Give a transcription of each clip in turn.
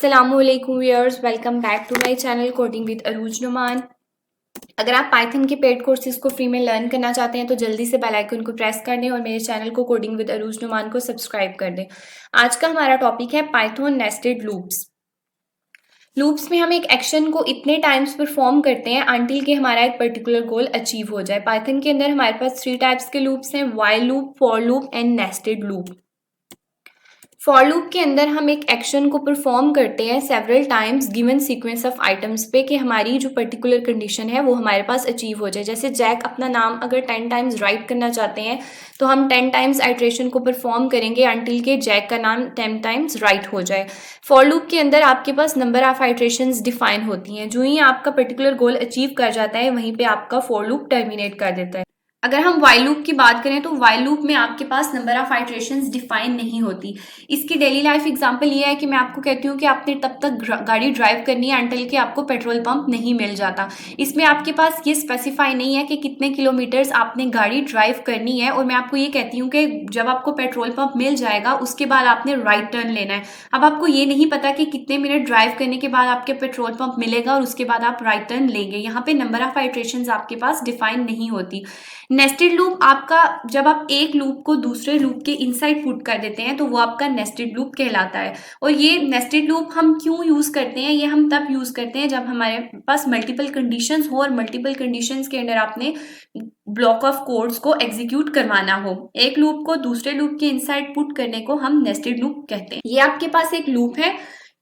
अस्सलामुअलैकुम viewers, welcome back to my channel coding with Arooj Numan. अगर आप पाइथन के पेड कोर्सेज को फ्री में लर्न करना चाहते हैं तो जल्दी से बेल आइकन को प्रेस कर दें और मेरे चैनल को कोडिंग विद अरूज नुमान को सब्सक्राइब कर दें। आज का हमारा टॉपिक है पाइथन नेस्टेड लूप्स। लूप्स में हम एक एक्शन को इतने टाइम्स परफॉर्म करते हैं अंटिल कि हमारा एक पर्टिकुलर गोल अचीव हो जाए। पाइथन के अंदर हमारे पास 3 टाइप्स के लूप्स हैं, while loop, for loop and nested loop. For loop के अंदर हम एक एक्शन को परफॉर्म करते हैं several times given sequence of items पे कि हमारी जो पर्टिकुलर कंडीशन है वो हमारे पास अचीव हो जाए। जैसे जैक अपना नाम अगर 10 टाइम्स राइट करना चाहते हैं तो हम 10 टाइम्स आइट्रेशन को परफॉर्म करेंगे अंटिल के जैक का नाम 10 टाइम्स राइट हो जाए। फॉर लूप के अंदर आपके पास नंबर ऑफ आइट्रेशंस डिफाइन होती हैं। जो ही आपका पर्टिकुलर गोल अचीव कर जाता है वहीं पे आपका फॉर लूप टर्मिनेट कर देता है। अगर हम वाइल लूप की बात करें तो वाइल लूप में आपके पास नंबर ऑफ आइट्रेशंस डिफाइन नहीं होती। इसकी डेली लाइफ एग्जांपल ये है कि मैं आपको कहती हूँ कि आपने तब तक गाड़ी ड्राइव करनी है अंटिल कि आपको पेट्रोल पंप नहीं मिल जाता। इसमें आपके पास ये स्पेसिफाई नहीं है कि कितने किलोमीटर्स आपने गाड़ी ड्राइव करनी है, और मैं आपको ये कहती हूँ कि जब आपको पेट्रोल पंप मिल जाएगा उसके बाद आपने राइट टर्न लेना है। अब आपको ये नहीं पता कि कितने मिनट ड्राइव करने के बाद आपके पेट्रोल पंप मिलेगा और उसके बाद आप राइट टर्न लेंगे। यहाँ पे नंबर ऑफ आइट्रेशंस आपके पास डिफाइन नहीं होती। नेस्टेड लूप आपका, जब आप एक लूप को दूसरे लूप के इनसाइड पुट कर देते हैं तो वो आपका नेस्टेड लूप कहलाता है। और ये नेस्टेड लूप हम क्यों यूज करते हैं, ये हम तब यूज करते हैं जब हमारे पास मल्टीपल कंडीशंस हो और मल्टीपल कंडीशंस के अंदर आपने ब्लॉक ऑफ कोड्स को एग्जीक्यूट करवाना हो। एक लूप को दूसरे लूप के इनसाइड पुट करने को हम नेस्टेड लूप कहते हैं। ये आपके पास एक लूप है,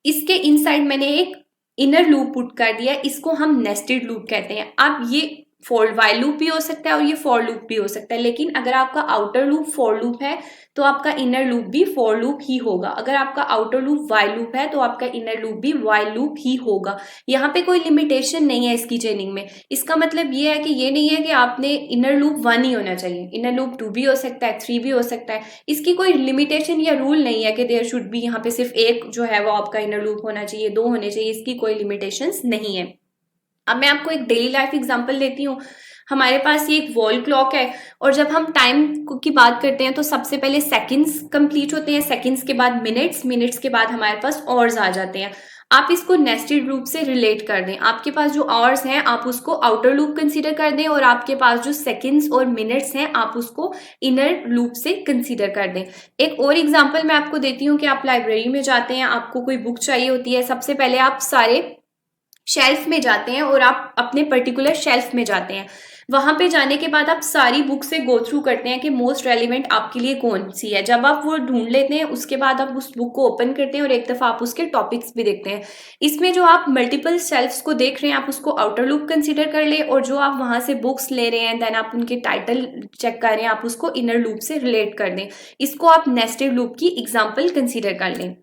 इसके इनसाइड मैंने एक इनर लूप पुट कर दिया, इसको हम नेस्टेड लूप कहते हैं। अब ये वाइल लूप भी हो सकता है और ये फॉर लूप भी हो सकता है, लेकिन अगर आपका आउटर लूप फॉर लूप है तो आपका इनर लूप भी फॉर लूप ही होगा। अगर आपका आउटर लूप वाइल लूप है तो आपका इनर लूप भी वाइल लूप ही होगा। यहाँ पे कोई लिमिटेशन नहीं है इसकी चेनिंग में। इसका मतलब ये है कि ये नहीं है कि आपने इनर लूप 1 ही होना चाहिए, इनर लूप 2 भी हो सकता है, 3 भी हो सकता है। इसकी कोई लिमिटेशन या रूल नहीं है कि देयर शुड बी, यहाँ पे सिर्फ एक जो है वो आपका इनर लूप होना चाहिए, 2 होने चाहिए, इसकी कोई लिमिटेशंस नहीं है। अब मैं आपको एक डेली लाइफ एग्जांपल देती हूँ। हमारे पास ये एक वॉल क्लॉक है और जब हम टाइम की बात करते हैं तो सबसे पहले सेकंड्स कंप्लीट होते हैं, सेकंड्स के बाद मिनट्स, मिनट्स के बाद हमारे पास आवर्स आ जाते हैं। आप इसको नेस्टेड लूप से रिलेट कर दें। आपके पास जो आवर्स हैं आप उसको आउटर लूप कंसीडर कर दें और आपके पास जो सेकंड्स और मिनट्स हैं आप उसको इनर लूप से कंसीडर कर दें। एक और एग्जांपल मैं आपको देती हूँ कि आप लाइब्रेरी में जाते हैं, आपको कोई बुक चाहिए होती है। सबसे पहले आप सारे शेल्फ में जाते हैं और आप अपने पर्टिकुलर शेल्फ में जाते हैं। वहां पे जाने के बाद आप सारी बुक से गो थ्रू करते हैं कि मोस्ट रेलिवेंट आपके लिए कौन सी है। जब आप वो ढूंढ लेते हैं उसके बाद आप उस बुक को ओपन करते हैं और एक दफा आप उसके टॉपिक्स भी देखते हैं। इसमें जो आप मल्टीपल शेल्फ्स को देख रहे हैं आप उसको आउटर लूप कंसीडर कर ले, और जो आप वहां से बुक्स ले रहे हैं देन आप उनके टाइटल चेक कर रहे हैं आप उसको इनर लूप से रिलेट कर दें। इसको आप नेस्टेड लूप की एग्जाम्पल कंसीडर कर लें।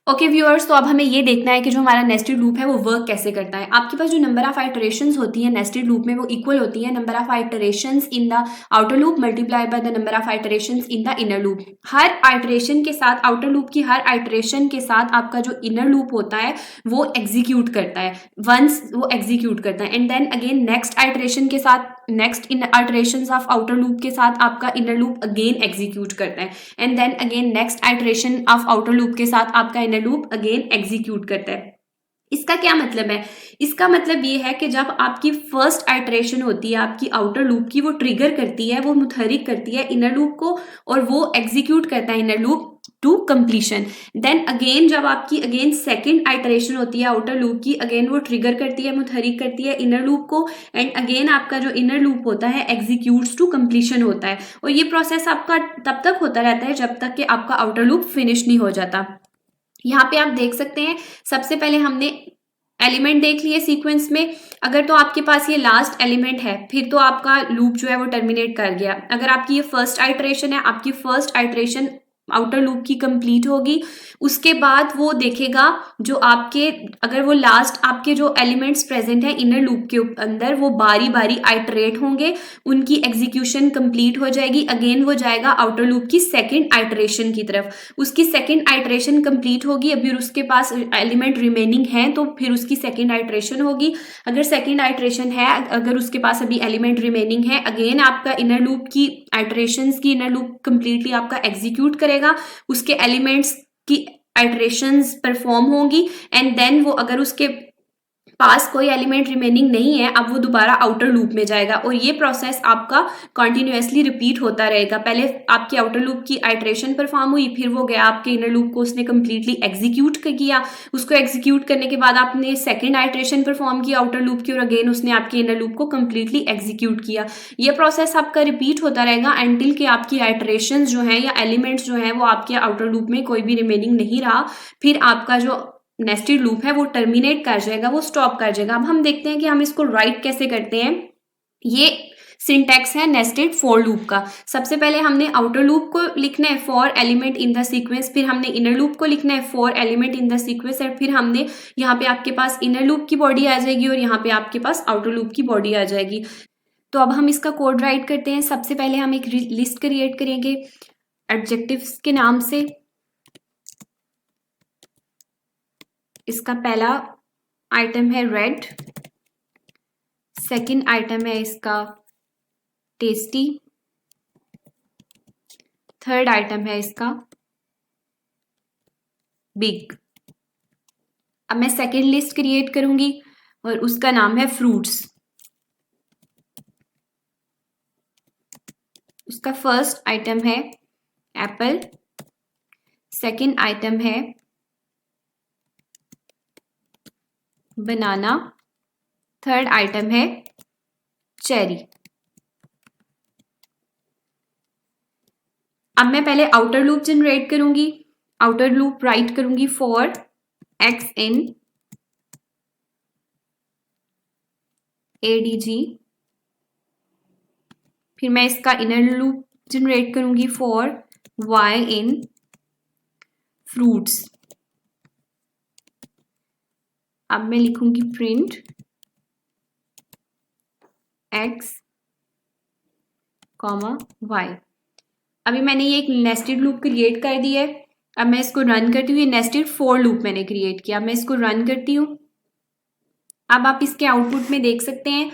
ओके व्यूअर्स, तो अब हमें ये देखना है कि जो हमारा नेस्टेड लूप है वो वर्क कैसे करता है। आपके पास जो नंबर ऑफ आइटरेशंस होती है नेस्टेड लूप में वो इक्वल होती है number of iterations in the outer loop multiply by the number of iterations in the inner loop. Her iteration के साथ, आउटर लूप की हर आइटरेशन के साथ आपका जो इनर लूप होता है वो एग्जीक्यूट करता है, वंस वो एग्जीक्यूट करता है and then again next iteration के साथ, next in iterations of outer loop के साथ आपका इनर लूप अगेन एग्जीक्यूट करता है and then again next iteration of outer loop के साथ आपका इनर लूप अगेन एग्जीक्यूट करता है। इसका क्या मतलब है? इसका मतलब ये है कि जब आपकी फर्स्ट आइटरेशन होती है आपकी आउटर लूप की, वो ट्रिगर करती है, वो मुतहरिक करती है इनर लूप को और वो एग्जीक्यूट करता है inner loop to completion. Then again जब आपकी अगेन सेकंड आइटरेशन होती है आउटर लूप की, अगेन वो ट्रिगर करती है, मुतहरिक करती है इनर लूप को एंड अगेन आपका जो इनर लूप होता है एग्जीक्यूट्स टू कंप्लीशन होता है। और ये प्रोसेस आपका तब तक होता रहता है जब तक कि आपका आउटर लूप फिनिश नहीं हो जाता। यहाँ पे आप देख सकते हैं सबसे पहले हमने एलिमेंट देख लिए सीक्वेंस में। अगर तो आपके पास ये लास्ट एलिमेंट है फिर तो आपका लूप जो है वो टर्मिनेट कर गया। अगर आपकी ये फर्स्ट आइटरेशन है, आपकी फर्स्ट आइटरेशन आउटर लूप की कंप्लीट होगी, उसके बाद वो देखेगा जो आपके, अगर वो लास्ट आपके जो एलिमेंट्स प्रेजेंट है इनर लूप के अंदर वो बारी बारी आइटरेट होंगे, उनकी एग्जीक्यूशन कंप्लीट हो जाएगी, अगेन वो जाएगा आउटर लूप की सेकंड आइटरेशन की तरफ, उसकी सेकंड आइटरेशन कंप्लीट होगी, अभी उसके पास एलिमेंट रिमेनिंग है तो फिर उसकी सेकंड आइटरेशन होगी। अगर सेकंड आइटरेशन है, अगर उसके पास अभी एलिमेंट रिमेनिंग है, अगेन आपका इनर लूप की आइटरेशंस की इनर लूप कंप्लीटली आपका एग्जीक्यूट करेगा, उसके एलिमेंट्स की आइटरेशंस परफॉर्म होंगी एंड देन वो अगर उसके पास कोई एलिमेंट रिमेनिंग नहीं है, अब वो दोबारा आउटर लूप में जाएगा और ये प्रोसेस आपका कॉन्टिन्यूसली रिपीट होता रहेगा। पहले आपकी आउटर लूप की आइटरेशन परफॉर्म हुई, फिर वो गया आपके इनर लूप को उसने कंप्लीटली एग्जीक्यूट किया, उसको एग्जीक्यूट करने के बाद आपने सेकंड आइटरेशन परफॉर्म किया आउटर लूप की और अगेन उसने आपके इनर लूप को कंप्लीटली एग्जीक्यूट किया। ये प्रोसेस आपका रिपीट होता रहेगा एंटिल कि आपकी आइटरेशन जो है या एलिमेंट्स जो है वो आपके आउटर लूप में कोई भी रिमेनिंग नहीं रहा, फिर आपका जो नेस्टेड लूप है वो टर्मिनेट कर जाएगा, वो स्टॉप कर जाएगा। अब हम देखते हैं कि हम इसको राइट कैसे करते हैं। ये सिंटैक्स है नेस्टेड फॉर लूप का। सबसे पहले हमने आउटर लूप को लिखना है for element in the sequence, फिर हमने इनर लूप को लिखना है for element in the sequence और फिर हमने यहाँ पे आपके पास इनर लूप की बॉडी आ जाएगी और यहाँ पे आपके पास आउटर लूप की बॉडी आ जाएगी। तो अब हम इसका कोड राइट करते हैं। सबसे पहले हम एक लिस्ट क्रिएट करेंगे एडजेक्टिव्स के नाम से। इसका पहला आइटम है रेड, सेकंड आइटम है इसका टेस्टी, थर्ड आइटम है इसका बिग। अब मैं सेकंड लिस्ट क्रिएट करूंगी और उसका नाम है फ्रूट्स। उसका फर्स्ट आइटम है एप्पल, सेकंड आइटम है बनाना, थर्ड आइटम है चेरी। अब मैं पहले आउटर लूप जनरेट करूंगी। आउटर लूप राइट करूंगी फॉर एक्स इन एडीजी, फिर मैं इसका इनर लूप जनरेट करूंगी फॉर वाई इन फ्रूट्स। अब मैं लिखूंगी प्रिंट x, y। अभी मैंने ये एक नेस्टेड लूप क्रिएट कर दिया है। अब मैं इसको रन करती हूँ। ये नेस्टेड फॉर लूप मैंने क्रिएट किया। मैं इसको रन करती हूँ। अब आप इसके आउटपुट में देख सकते हैं।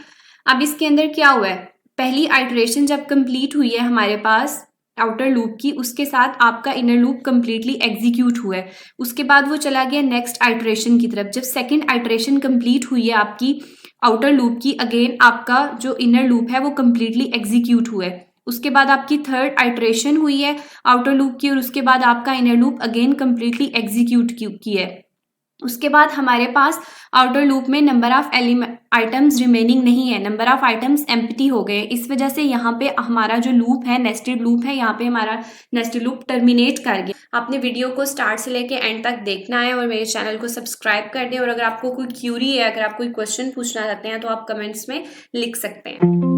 अब इसके अंदर क्या हुआ है, पहली आइटरेशन जब कंप्लीट हुई है हमारे पास आउटर लूप की, उसके साथ आपका इनर लूप कंप्लीटली एग्जीक्यूट हुआ है। उसके बाद वो चला गया नेक्स्ट आइटरेशन की तरफ। जब सेकंड आइटरेशन कंप्लीट हुई है आपकी आउटर लूप की, अगेन आपका जो इनर लूप है वो कंप्लीटली एग्जीक्यूट हुआ है। उसके बाद आपकी थर्ड आइटरेशन हुई है आउटर लूप की और उसके बाद आपका inner loop again completely execute की है। उसके बाद हमारे पास आउटर लूप में नंबर ऑफ आइटम्स रिमेनिंग नहीं है, नंबर ऑफ आइटम्स एम्प्टी हो गए। इस वजह से यहाँ पे हमारा जो लूप है नेस्टेड लूप है, यहाँ पे हमारा नेस्टेड लूप टर्मिनेट कर गया। आपने वीडियो को स्टार्ट से लेके एंड तक देखना है और मेरे चैनल को सब्सक्राइब कर दें। और अगर आपको कोई क्यूरी है, अगर आप कोई क्वेश्चन पूछना चाहते हैं तो आप कमेंट्स में लिख सकते हैं।